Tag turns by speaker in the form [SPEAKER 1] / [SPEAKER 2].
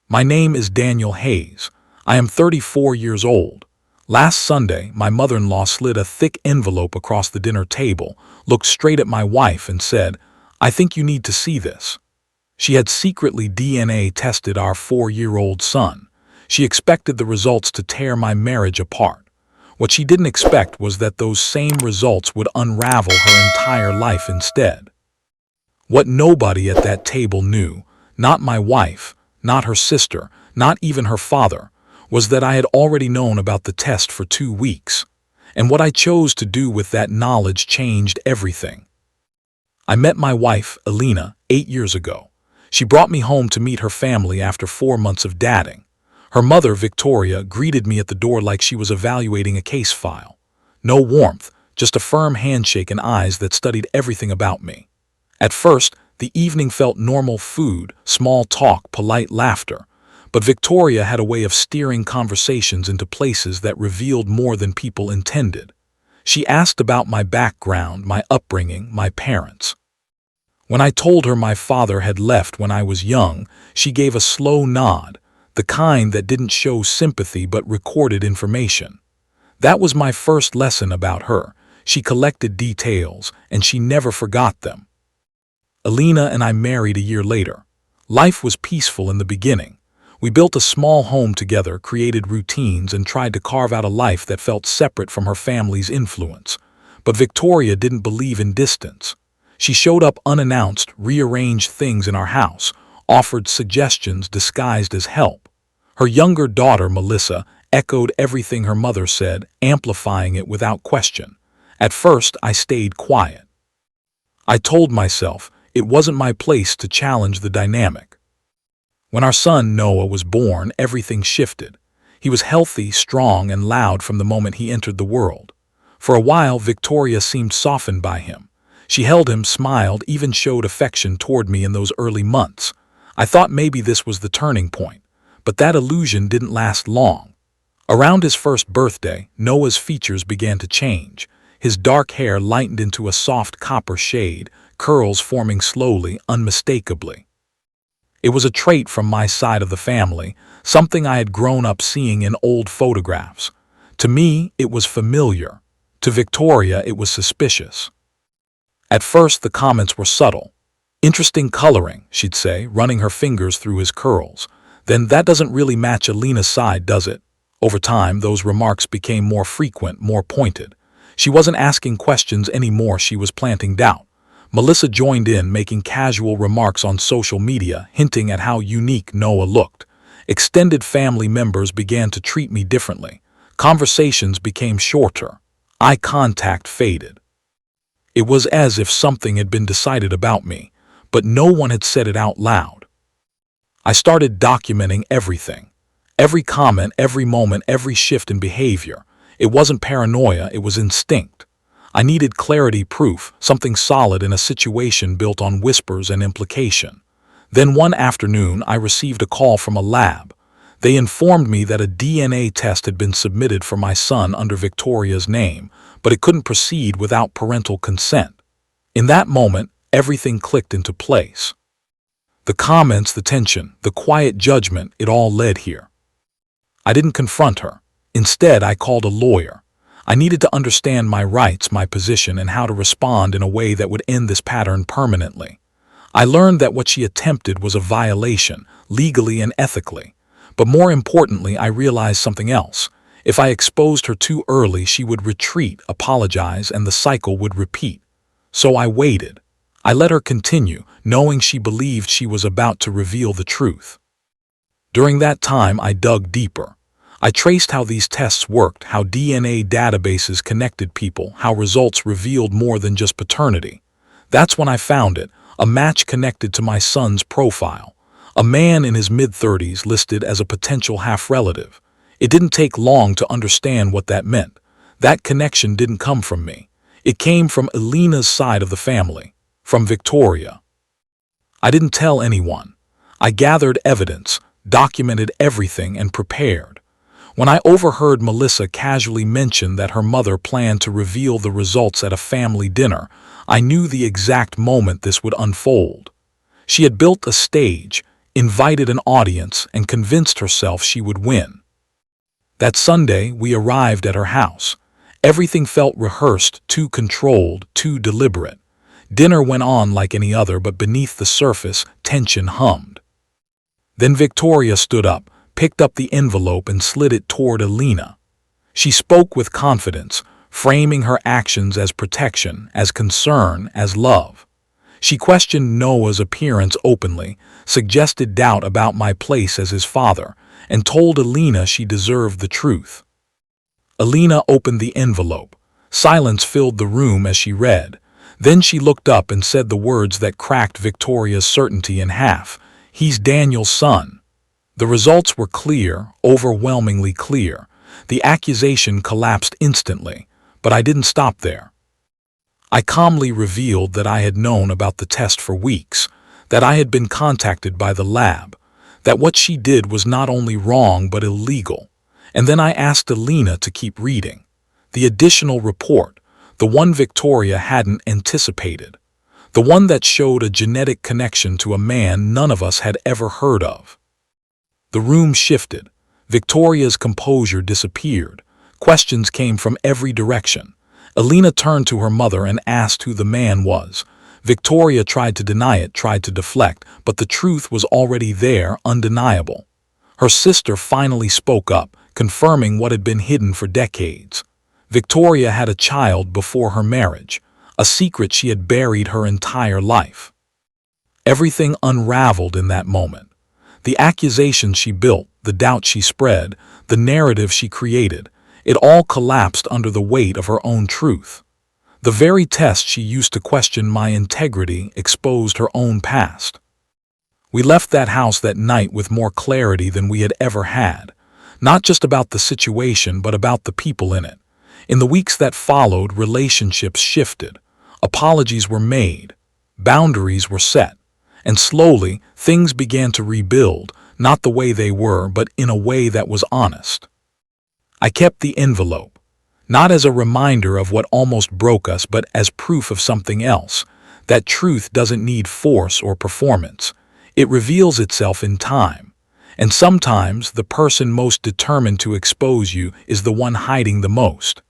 [SPEAKER 1] My name is Daniel Hayes. I am 34 years old. Last Sunday, my mother-in-law slid a thick envelope across the dinner table, looked straight at my wife and said, "I think you need to see this." She had secretly DNA tested our 4-year-old son. She expected the results to tear my marriage apart. What she didn't expect was that those same results would unravel her entire life instead. What nobody at that table knew, not my wife, not her sister, not even her father, was that I had already known about the test for 2 weeks. And what I chose to do with that knowledge changed everything. I met my wife, Alina, 8 years ago. She brought me home to meet her family after 4 months of dating. Her mother, Victoria, greeted me at the door like she was evaluating a case file. No warmth, just a firm handshake and eyes that studied everything about me. At first, the evening felt normal: food, small talk, polite laughter. But Victoria had a way of steering conversations into places that revealed more than people intended. She asked about my background, my upbringing, my parents. When I told her my father had left when I was young, she gave a slow nod, the kind that didn't show sympathy but recorded information. That was my first lesson about her. She collected details, and she never forgot them. Alina and I married a year later. Life was peaceful in the beginning. We built a small home together, created routines, and tried to carve out a life that felt separate from her family's influence. But Victoria didn't believe in distance. She showed up unannounced, rearranged things in our house, offered suggestions disguised as help. Her younger daughter, Melissa, echoed everything her mother said, amplifying it without question. At first, I stayed quiet. I told myself it wasn't my place to challenge the dynamic. When our son, Noah, was born, everything shifted. He was healthy, strong, and loud from the moment he entered the world. For a while, Victoria seemed softened by him. She held him, smiled, even showed affection toward me in those early months. I thought maybe this was the turning point, but that illusion didn't last long. Around his first birthday, Noah's features began to change. His dark hair lightened into a soft copper shade, curls forming slowly, unmistakably. It was a trait from my side of the family, something I had grown up seeing in old photographs. To me, it was familiar. To Victoria, it was suspicious. At first, the comments were subtle. "Interesting coloring," she'd say, running her fingers through his curls. "Then that doesn't really match Alina's side, does it?" Over time, those remarks became more frequent, more pointed. She wasn't asking questions anymore, she was planting doubt. Melissa joined in, making casual remarks on social media, hinting at how unique Noah looked. Extended family members began to treat me differently. Conversations became shorter. Eye contact faded. It was as if something had been decided about me, but no one had said it out loud. I started documenting everything. Every comment, every moment, every shift in behavior. It wasn't paranoia, it was instinct. I needed clarity, proof, something solid in a situation built on whispers and implication. Then one afternoon, I received a call from a lab. They informed me that a DNA test had been submitted for my son under Victoria's name, but it couldn't proceed without parental consent. In that moment, everything clicked into place. The comments, the tension, the quiet judgment, it all led here. I didn't confront her. Instead, I called a lawyer. I needed to understand my rights, my position, and how to respond in a way that would end this pattern permanently. I learned that what she attempted was a violation, legally and ethically. But more importantly, I realized something else. If I exposed her too early, she would retreat, apologize, and the cycle would repeat. So I waited. I let her continue, knowing she believed she was about to reveal the truth. During that time, I dug deeper. I traced how these tests worked, how DNA databases connected people, how results revealed more than just paternity. That's when I found it, a match connected to my son's profile. A man in his mid-30s listed as a potential half-relative. It didn't take long to understand what that meant. That connection didn't come from me. It came from Alina's side of the family, from Victoria. I didn't tell anyone. I gathered evidence, documented everything, and prepared. When I overheard Melissa casually mention that her mother planned to reveal the results at a family dinner, I knew the exact moment this would unfold. She had built a stage, invited an audience, and convinced herself she would win. That Sunday, we arrived at her house. Everything felt rehearsed, too controlled, too deliberate. Dinner went on like any other, but beneath the surface, tension hummed. Then Victoria stood up, picked up the envelope and slid it toward Alina. She spoke with confidence, framing her actions as protection, as concern, as love. She questioned Noah's appearance openly, suggested doubt about my place as his father, and told Alina she deserved the truth. Alina opened the envelope. Silence filled the room as she read. Then she looked up and said the words that cracked Victoria's certainty in half. "He's Daniel's son." The results were clear, overwhelmingly clear. The accusation collapsed instantly, but I didn't stop there. I calmly revealed that I had known about the test for weeks, that I had been contacted by the lab, that what she did was not only wrong but illegal. And then I asked Alina to keep reading. The additional report, the one Victoria hadn't anticipated, the one that showed a genetic connection to a man none of us had ever heard of. The room shifted. Victoria's composure disappeared. Questions came from every direction. Alina turned to her mother and asked who the man was. Victoria tried to deny it, tried to deflect, but the truth was already there, undeniable. Her sister finally spoke up, confirming what had been hidden for decades. Victoria had a child before her marriage, a secret she had buried her entire life. Everything unraveled in that moment. The accusations she built, the doubt she spread, the narrative she created, it all collapsed under the weight of her own truth. The very test she used to question my integrity exposed her own past. We left that house that night with more clarity than we had ever had, not just about the situation but about the people in it. In the weeks that followed, relationships shifted, apologies were made, boundaries were set, and slowly things began to rebuild, not the way they were, but in a way that was honest. I kept the envelope, not as a reminder of what almost broke us, but as proof of something else, that truth doesn't need force or performance. It reveals itself in time, and sometimes the person most determined to expose you is the one hiding the most.